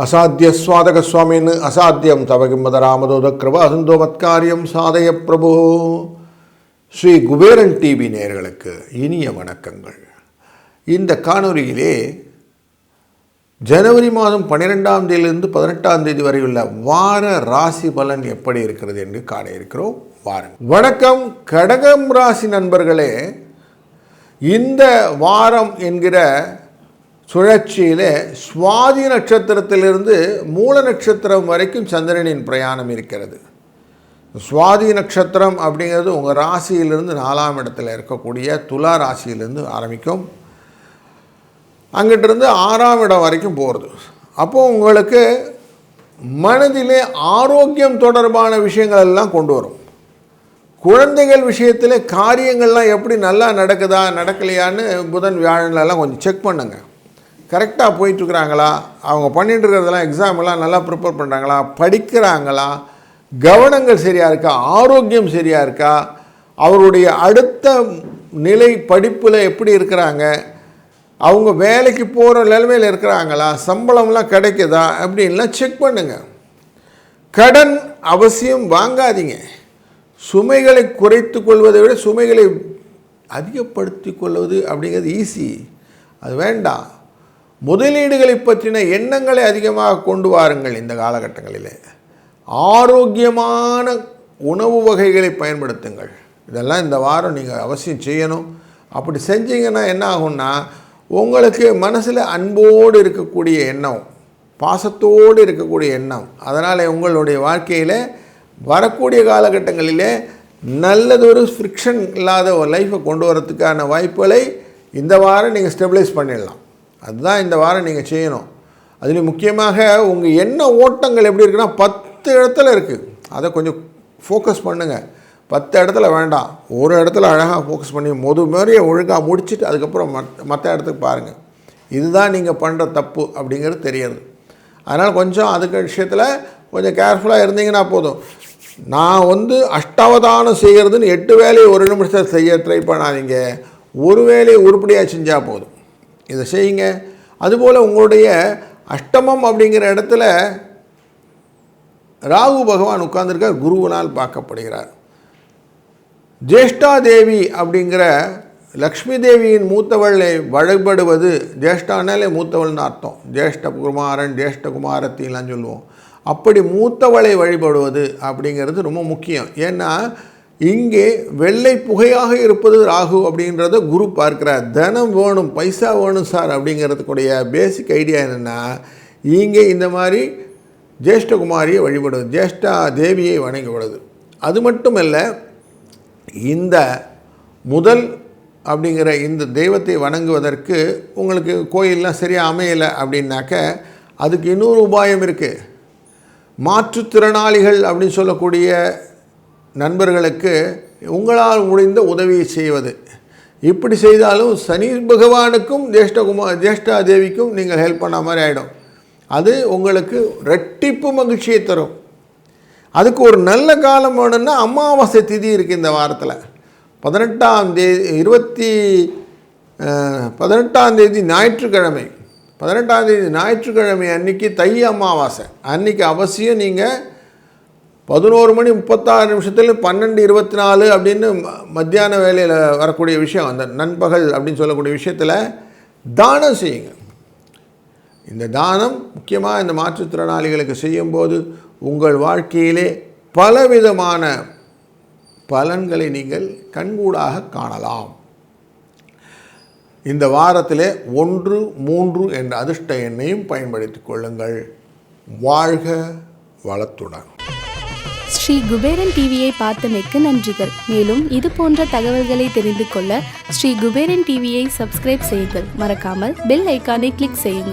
அசாத்தியஸ்வாதக சுவாமின்னு அசாத்தியம் தவகிம்மத ராமதோத கிருபா அசந்தோ மத்காரியம் சாதய பிரபு. ஸ்ரீ குபேரன் டிவி நேயர்களுக்கு இனிய வணக்கங்கள். இந்த காணொலியிலே ஜனவரி மாதம் 12ஆம் தேதியிலிருந்து 18ஆம் தேதி வரை உள்ள வார ராசி பலன் எப்படி இருக்கிறது என்று காண இருக்கிறோம். வாருங்கள். வணக்கம் கடகம் ராசி நண்பர்களே. இந்த வாரம் என்கிற சுழற்சியிலே சுவாதி நட்சத்திரத்திலிருந்து மூல நட்சத்திரம் வரைக்கும் சந்திரனின் பிரயாணம் இருக்கிறது. சுவாதி நட்சத்திரம் அப்படிங்கிறது உங்கள் ராசியிலிருந்து 4ஆம் இடத்துல இருக்கக்கூடிய துலா ராசியிலிருந்து ஆரம்பிக்கும். அங்கிட்டிருந்து 6ஆம் இடம் வரைக்கும் போகிறது. அப்போது உங்களுக்கு மனதிலே ஆரோக்கியம் தொடர்பான விஷயங்கள் எல்லாம் கொண்டு வரும். குழந்தைகள் விஷயத்தில் காரியங்கள்லாம் எப்படி நல்லா நடக்குதா நடக்கலையான்னு புதன் வியாழன்லாம் கொஞ்சம் செக் பண்ணுங்கள். கரெக்டாக போயிட்டுருக்குறாங்களா, அவங்க பண்ணிகிட்டு இருக்கிறதெல்லாம் எக்ஸாமெல்லாம் நல்லா ப்ரிப்பேர் பண்ணுறாங்களா, படிக்கிறாங்களா, கவனங்கள் சரியாக இருக்கா, ஆரோக்கியம் சரியாக இருக்கா, அவருடைய அடுத்த நிலை படிப்பில் எப்படி இருக்கிறாங்க, அவங்க வேலைக்கு போகிற நிலைமையில் இருக்கிறாங்களா, சம்பளம்லாம் கிடைக்குதா அப்படின்லாம் செக் பண்ணுங்கள். கடன் அவசியம் வாங்காதீங்க. சுமைகளை குறைத்து கொள்வதை விட சுமைகளை அதிகப்படுத்தி கொள்வது அப்படிங்கிறது ஈஸி, அது வேண்டாம். முதலீடுகளை பற்றின எண்ணங்களை அதிகமாக கொண்டு வாருங்கள். இந்த காலகட்டங்களில் ஆரோக்கியமான உணவு வகைகளை பயன்படுத்துங்கள். இதெல்லாம் இந்த வாரம் நீங்கள் அவசியம் செய்யணும். அப்படி செஞ்சீங்கன்னா என்ன ஆகும்னா, உங்களுக்கு மனசில் அன்போடு இருக்கக்கூடிய எண்ணம், பாசத்தோடு இருக்கக்கூடிய எண்ணம், அதனால் உங்களுடைய வாழ்க்கையில் வரக்கூடிய காலகட்டங்களிலே நல்லதொரு ஃப்ரிக்ஷன் இல்லாத ஒரு லைஃப்பை கொண்டு வரத்துக்கான வாய்ப்புகளை இந்த வாரம் நீங்கள் ஸ்டெபிலைஸ் பண்ணிடலாம். அதுதான் இந்த வாரம் நீங்கள் செய்யணும். அதுலேயும் முக்கியமாக உங்கள் எண்ண ஓட்டங்கள் எப்படி இருக்குன்னா 10 இடத்துல இருக்குது. அதை கொஞ்சம் ஃபோக்கஸ் பண்ணுங்கள். 10 இடத்துல வேண்டாம், ஒரு இடத்துல அழகாக ஃபோக்கஸ் பண்ணி மாதிரியே ஒழுங்காக முடிச்சுட்டு அதுக்கப்புறம் மற்ற இடத்துக்கு பாருங்கள். இதுதான் நீங்கள் பண்ணுற தப்பு அப்படிங்கிறது தெரியுது. அதனால் கொஞ்சம் அதுக்கு விஷயத்தில் கொஞ்சம் கேர்ஃபுல்லாக இருந்தீங்கன்னா போதும். நான் அஷ்டாவதானம் செய்கிறதுன்னு 8 வேலையை ஒரு நிமிஷத்தில் செய்ய ட்ரை பண்ணாதீங்க. ஒரு வேலையை உருப்படியாக செஞ்சால் போதும். இதை செய்யுங்க. அதுபோல் உங்களுடைய அஷ்டமம் அப்படிங்கிற இடத்துல ராகு பகவான் உட்கார்ந்துருக்கார், குருவினால் பார்க்கப்படுகிறார். ஜேஷ்டா தேவி அப்படிங்கிற லக்ஷ்மி தேவியின் மூத்தவளை வழிபடுவது, ஜேஷ்டானாலே மூத்தவள்னு அர்த்தம், ஜேஷ்ட குமாரன் ஜேஷ்ட குமாரத்தின்லாம் சொல்லுவோம். அப்படி மூத்தவளை வழிபடுவது அப்படிங்கிறது ரொம்ப முக்கியம். ஏன்னா இங்கே வெள்ளை புகையாக இருப்பது ராகு அப்படின்றத குரு பார்க்கிறார். தனம் வேணும், பைசா வேணும் சார் அப்படிங்கிறதுக்குடைய பேசிக் ஐடியா என்னென்னா, இங்கே இந்த மாதிரி ஜேஷ்டகுமாரியை வழிபடுவது, ஜேஷ்டா தேவியை வணங்கிவிடுது. அது மட்டுமல்ல, இந்த முதல் அப்படிங்கிற இந்த தெய்வத்தை வணங்குவதற்கு உங்களுக்கு கோயிலெலாம் சரியாக அமையலை அப்படின்னாக்க அதுக்கு இன்னொரு உபாயம் இருக்குது. மாற்றுத்திறனாளிகள் அப்படின்னு சொல்லக்கூடிய நண்பர்களுக்கு உங்களால் முடிந்த உதவியை செய்வது. இப்படி செய்தாலும் சனி பகவானுக்கும் ஜேஷ்டா தேவிக்கும் நீங்கள் ஹெல்ப் பண்ண மாதிரி ஆகிடும். அது உங்களுக்கு ரெட்டிப்பு மகிழ்ச்சியை தரும். அதுக்கு ஒரு நல்ல காலம் வேணும்னா அமாவாசை திதி இருக்குது இந்த வாரத்தில். 18ஆம் தேதி ஞாயிற்றுக்கிழமை, 18ஆம் தேதி ஞாயிற்றுக்கிழமை அன்றைக்கி தை அமாவாசை. அன்றைக்கி அவசியம் நீங்கள் 11:36 12:24 அப்படின்னு மத்தியான வேலையில் வரக்கூடிய விஷயம், அந்த நண்பகல் அப்படின்னு சொல்லக்கூடிய விஷயத்தில் தானம் செய்யுங்க. இந்த தானம் முக்கியமாக இந்த மாற்றுத்திறனாளிகளுக்கு செய்யும்போது உங்கள் வாழ்க்கையிலே பலவிதமான பலன்களை நீங்கள் கண்கூடாக காணலாம். இந்த வாரத்திலே 1, 3 என்ற அதிர்ஷ்ட எண்ணையும் பயன்படுத்திக் கொள்ளுங்கள். வாழ்க வளத்துடன். ஸ்ரீ குபேரன் டிவியை பார்த்தமைக்கு நன்றிகள். மேலும் இது போன்ற தகவல்களை தெரிந்து கொள்ள ஸ்ரீ குபேரன் டிவியை சப்ஸ்கிரைப் செய்யுங்கள். மறக்காமல் பெல் ஐக்கானை கிளிக் செய்யுங்கள்.